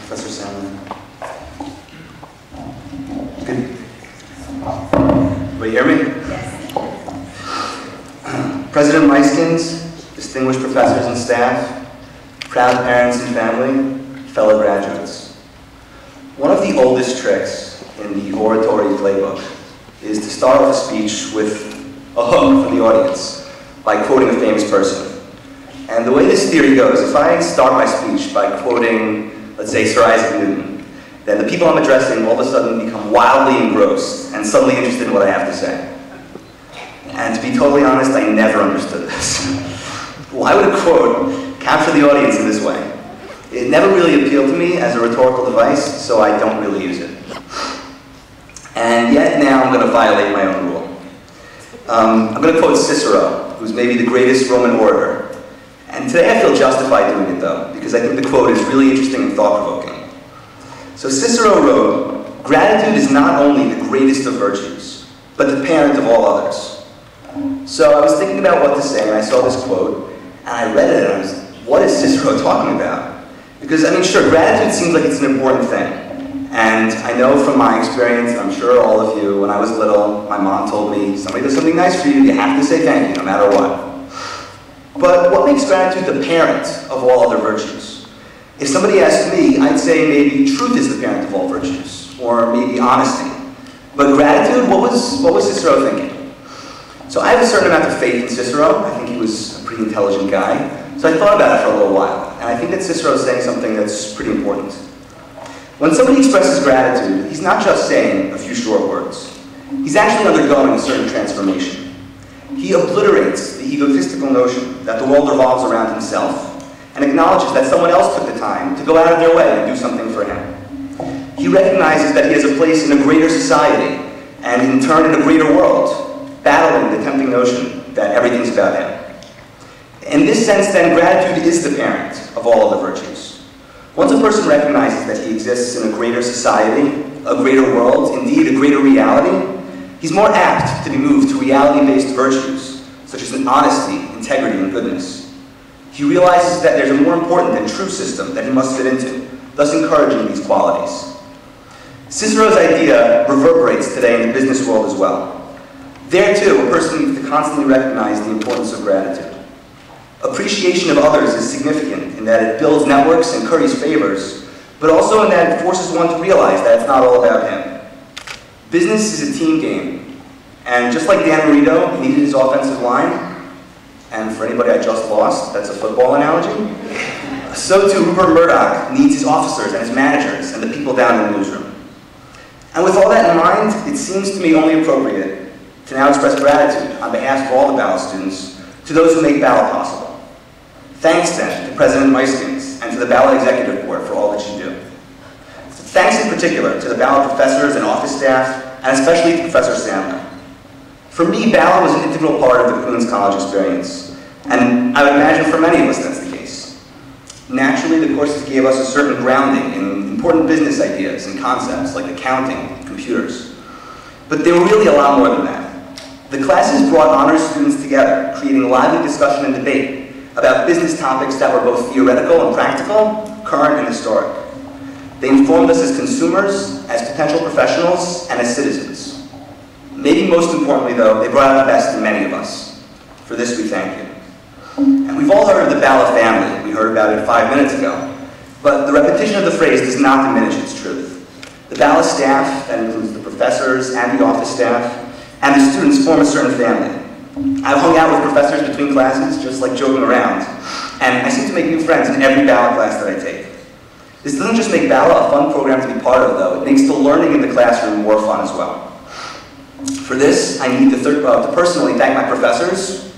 Professor Sandlin. Good. Everybody hear me? Yes. President Meiskins, distinguished professors and staff, proud parents and family, fellow graduates. One of the oldest tricks in the oratory playbook is to start off a speech with a hook for the audience by quoting a famous person. And the way this theory goes, if I start my speech by quoting, let's say, Sir Isaac Newton, then the people I'm addressing all of a sudden become wildly engrossed and suddenly interested in what I have to say. And to be totally honest, I never understood this. Why would a quote capture the audience in this way? It never really appealed to me as a rhetorical device, so I don't really use it. And yet now I'm going to violate my own rule. I'm going to quote Cicero, who's maybe the greatest Roman orator. And today I feel justified doing it though, because I think the quote is really interesting and thought-provoking. So Cicero wrote, "Gratitude is not only the greatest of virtues, but the parent of all others." So I was thinking about what to say, and I saw this quote, and I read it, and I was like, what is Cicero talking about? Because, I mean, sure, gratitude seems like it's an important thing. And I know from my experience, and I'm sure all of you, when I was little, my mom told me, somebody does something nice for you, you have to say thank you, no matter what. But what makes gratitude the parent of all other virtues? If somebody asked me, I'd say maybe truth is the parent of all virtues, or maybe honesty. But gratitude, what was Cicero thinking? So I have a certain amount of faith in Cicero. I think he was a pretty intelligent guy. So I thought about it for a little while, and I think that Cicero is saying something that's pretty important. When somebody expresses gratitude, he's not just saying a few short words. He's actually undergoing a certain transformation. He obliterates the egotistical notion that the world revolves around himself and acknowledges that someone else took the time to go out of their way and do something for him. He recognizes that he has a place in a greater society and in turn in a greater world, battling the tempting notion that everything's about him. In this sense, then, gratitude is the parent of all other virtues. Once a person recognizes that he exists in a greater society, a greater world, indeed a greater reality, he's more apt to be moved to reality-based virtues, such as honesty, integrity, and goodness. He realizes that there's a more important and true system that he must fit into, thus encouraging these qualities. Cicero's idea reverberates today in the business world as well. There, too, a person needs to constantly recognize the importance of gratitude. Appreciation of others is significant in that it builds networks and curries favors, but also in that it forces one to realize that it's not all about him. Business is a team game, and just like Dan Marino needed his offensive line, and for anybody I just lost, that's a football analogy, so too Rupert Murdoch needs his officers and his managers and the people down in the newsroom. And with all that in mind, it seems to me only appropriate to now express gratitude on behalf of all the Balla students to those who make Balla possible. Thanks then to President Meiskins and to the Balla Executive Board for all that you do. Thanks in particular to the Balla professors and office staff, and especially to Professor Sandlin. For me, Balla was an integral part of the Queens College experience, and I would imagine for many of us that's the case. Naturally, the courses gave us a certain grounding in important business ideas and concepts like accounting and computers. But they were really a lot more than that. The classes brought honors students together, creating lively discussion and debate about business topics that were both theoretical and practical, current and historic. They informed us as consumers, as potential professionals, and as citizens. Maybe most importantly, though, they brought out the best in many of us. For this, we thank you. And we've all heard of the Balla family. We heard about it 5 minutes ago. But the repetition of the phrase does not diminish its truth. The Balla staff, that includes the professors and the office staff, and the students form a certain family. I've hung out with professors between classes, just like joking around, and I seem to make new friends in every Balla class that I take. This doesn't just make Balla a fun program to be part of, though. It makes the learning in the classroom more fun as well. For this, I need to personally thank my professors,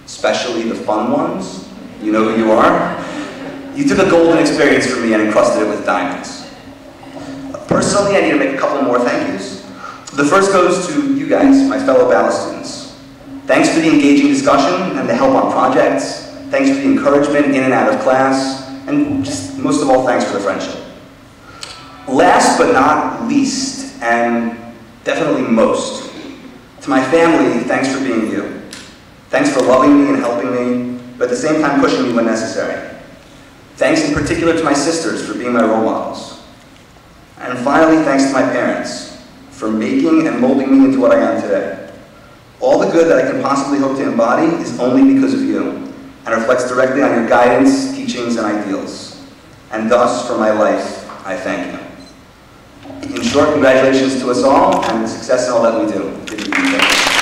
especially the fun ones. You know who you are. You took a golden experience for me and encrusted it with diamonds. Personally, I need to make a couple more thank yous. The first goes to you guys, my fellow Balla students. Thanks for the engaging discussion and the help on projects. Thanks for the encouragement in and out of class. And just most of all, thanks for the friendship. Last but not least, and definitely most, to my family, thanks for being you. Thanks for loving me and helping me, but at the same time pushing me when necessary. Thanks in particular to my sisters for being my role models. And finally, thanks to my parents for making and molding me into what I am today. All the good that I can possibly hope to embody is only because of you, and reflects directly on your guidance, teachings, and ideals. And thus, for my life, I thank you. In short, congratulations to us all, and success in all that we do. Good evening.